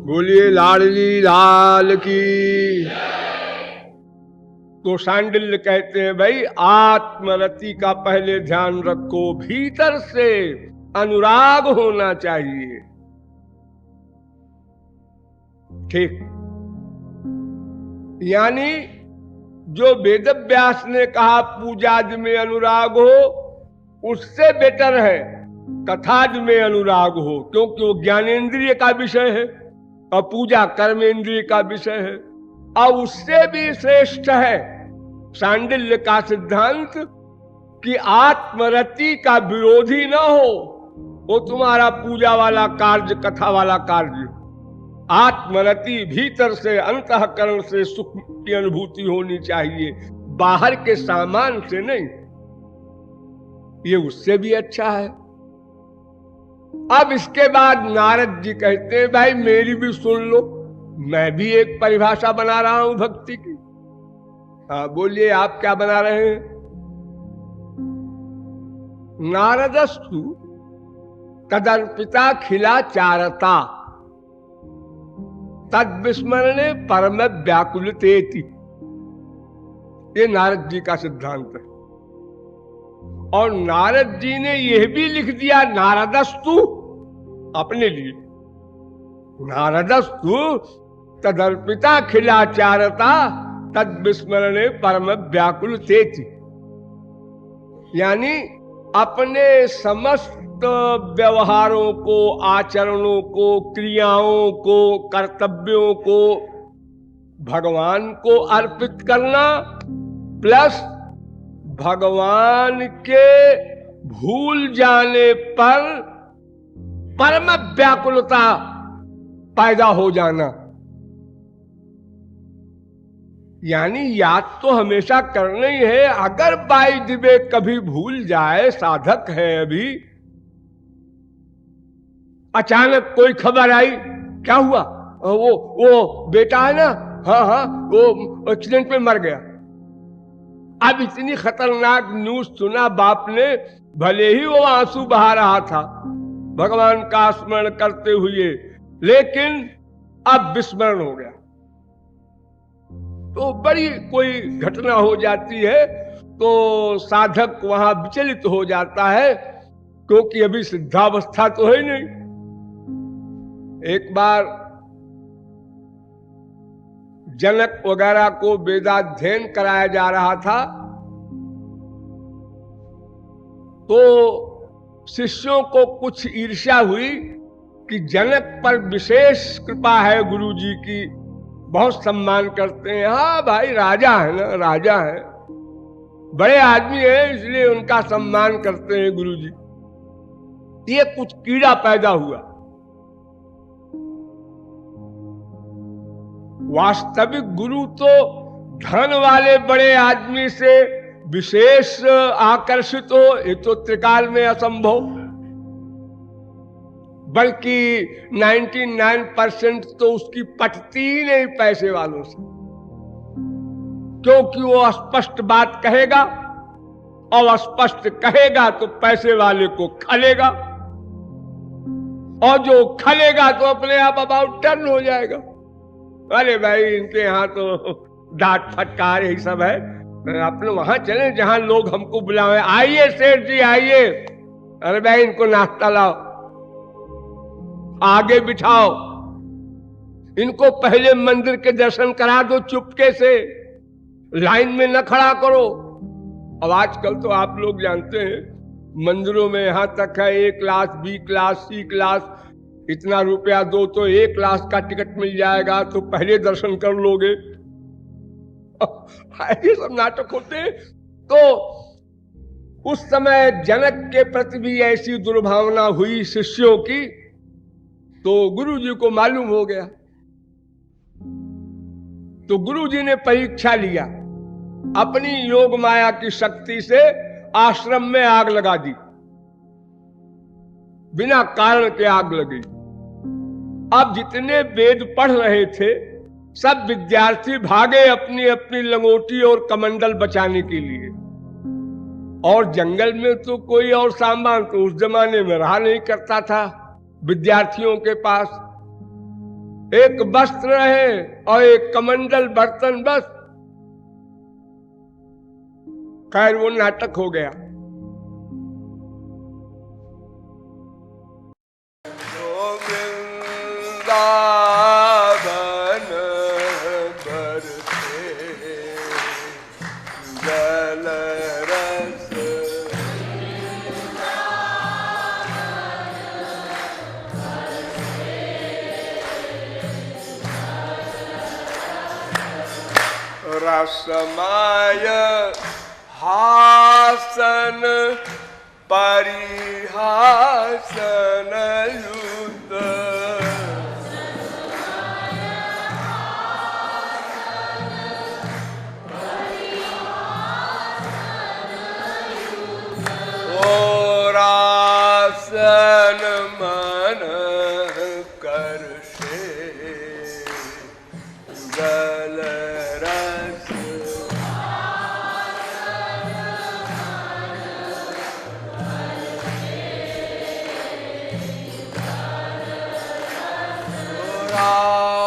बोलिए लाडली लाल की। तो सांडिल्य कहते हैं भाई आत्मरति का पहले ध्यान रखो, भीतर से अनुराग होना चाहिए। ठीक, यानी जो वेदव्यास ने कहा पूजादि में अनुराग हो, उससे बेटर है कथादि में अनुराग हो, क्योंकि वो ज्ञानेंद्रिय का विषय है और पूजा कर्मेंद्रिय का विषय है। और उससे भी श्रेष्ठ है सांडिल्य का सिद्धांत कि आत्मरति का विरोधी ना हो वो तुम्हारा पूजा वाला कार्य, कथा वाला कार्य। आत्मरति भीतर से अंतःकरण से सुख की अनुभूति होनी चाहिए, बाहर के सामान से नहीं। ये उससे भी अच्छा है। अब इसके बाद नारद जी कहते हैं भाई मेरी भी सुन लो, मैं भी एक परिभाषा बना रहा हूं भक्ति की। हाँ बोलिए, आप क्या बना रहे हैं? नारदस्तु तदर्पिता खिला चारता तद विस्मरणे परम व्याकुलतेति। ये नारद जी का सिद्धांत है। और नारद जी ने यह भी लिख दिया नारदस्तु अपने लिए, नारदस्तु तदर्पिता खिलाचारता तद विस्मरणे परम व्याकुलतेति। यानी अपने समस्त व्यवहारों को, आचरणों को, क्रियाओं को, कर्तव्यों को भगवान को अर्पित करना, प्लस भगवान के भूल जाने पर परम व्याकुलता पैदा हो जाना। यानी याद तो हमेशा करना ही है। अगर बाई दिवे कभी भूल जाए, साधक है अभी, अचानक कोई खबर आई, क्या हुआ, वो बेटा है ना, हाँ वो एक्सीडेंट में मर गया। अब इतनी खतरनाक न्यूज सुना बाप ने, भले ही वो आंसू बहा रहा था भगवान का स्मरण करते हुए, लेकिन अब विस्मरण हो गया। तो बड़ी कोई घटना हो जाती है तो साधक वहां विचलित हो जाता है, क्योंकि अभी सिद्धावस्था तो है नहीं। एक बार जनक वगैरह को वेदाध्ययन कराया जा रहा था, तो शिष्यों को कुछ ईर्ष्या हुई कि जनक पर विशेष कृपा है गुरुजी की, बहुत सम्मान करते हैं। हाँ भाई, राजा है ना, राजा है, बड़े आदमी है, इसलिए उनका सम्मान करते हैं गुरुजी। ये कुछ कीड़ा पैदा हुआ। वास्तविक गुरु तो धन वाले बड़े आदमी से विशेष आकर्षित हो, ये तो त्रिकाल में असंभव। बल्कि 99% तो उसकी पटती ही नहीं पैसे वालों से, क्योंकि वो स्पष्ट बात कहेगा, और स्पष्ट कहेगा तो पैसे वाले को खलेगा, और जो खलेगा तो अपने आप अबाउट टर्न हो जाएगा। अरे भाई, इनके यहाँ तो डांट फटकार यही सब है, अपने वहां चले जहां लोग हमको बुलावे, आइए सेठ जी आइए, अरे भाई इनको नाश्ता लाओ, आगे बिठाओ, इनको पहले मंदिर के दर्शन करा दो, चुपके से लाइन में न खड़ा करो। अब आजकल तो आप लोग जानते हैं मंदिरों में यहां तक है A class, B class, C class, इतना रुपया दो तो A क्लास का टिकट मिल जाएगा, तो पहले दर्शन कर लोगे। ये सब नाटक होते हैं। तो उस समय जनक के प्रति भी ऐसी दुर्भावना हुई शिष्यों की, तो गुरुजी को मालूम हो गया। तो गुरुजी ने परीक्षा लिया, अपनी योग माया की शक्ति से आश्रम में आग लगा दी, बिना कारण के आग लगी। अब जितने वेद पढ़ रहे थे सब विद्यार्थी भागे अपनी अपनी लंगोटी और कमंडल बचाने के लिए, और जंगल में तो कोई और सामान तो उस जमाने में रहा नहीं करता था विद्यार्थियों के पास। एक वस्त्र है और एक कमंडल बर्तन, बस। खैर वो नाटक हो गया। वृंदावन बरसे जल रस, रसमय हासन परिहासन युत, रासन मन करषे जल रस,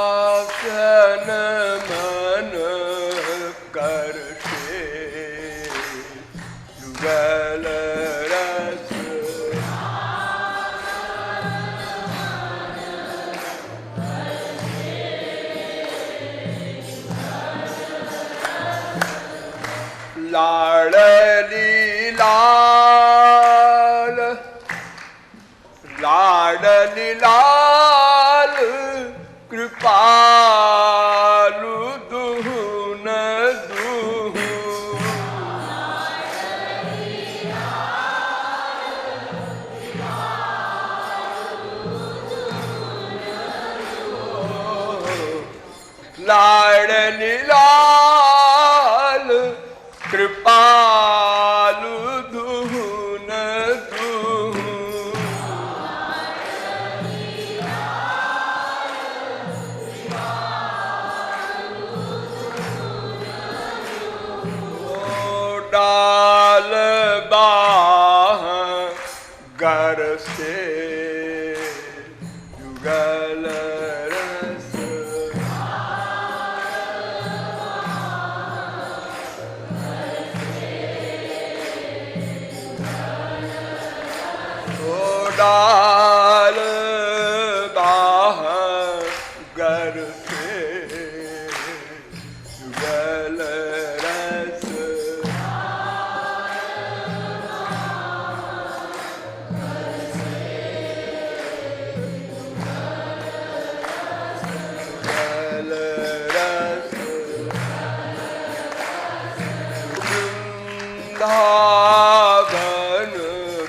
रासन मन करषे जल रस, लाडली लाल, लाडली लाल कृपालु दुहुन दुहु, लाडली लाल कृपालु दुहुन दुहु, डाल बाह गर से युगल रस, डाल बाह गर से युगल रस, जल रस, वृंदावन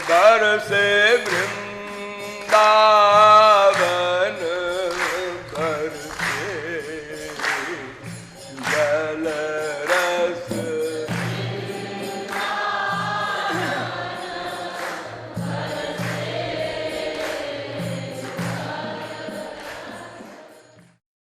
बरसे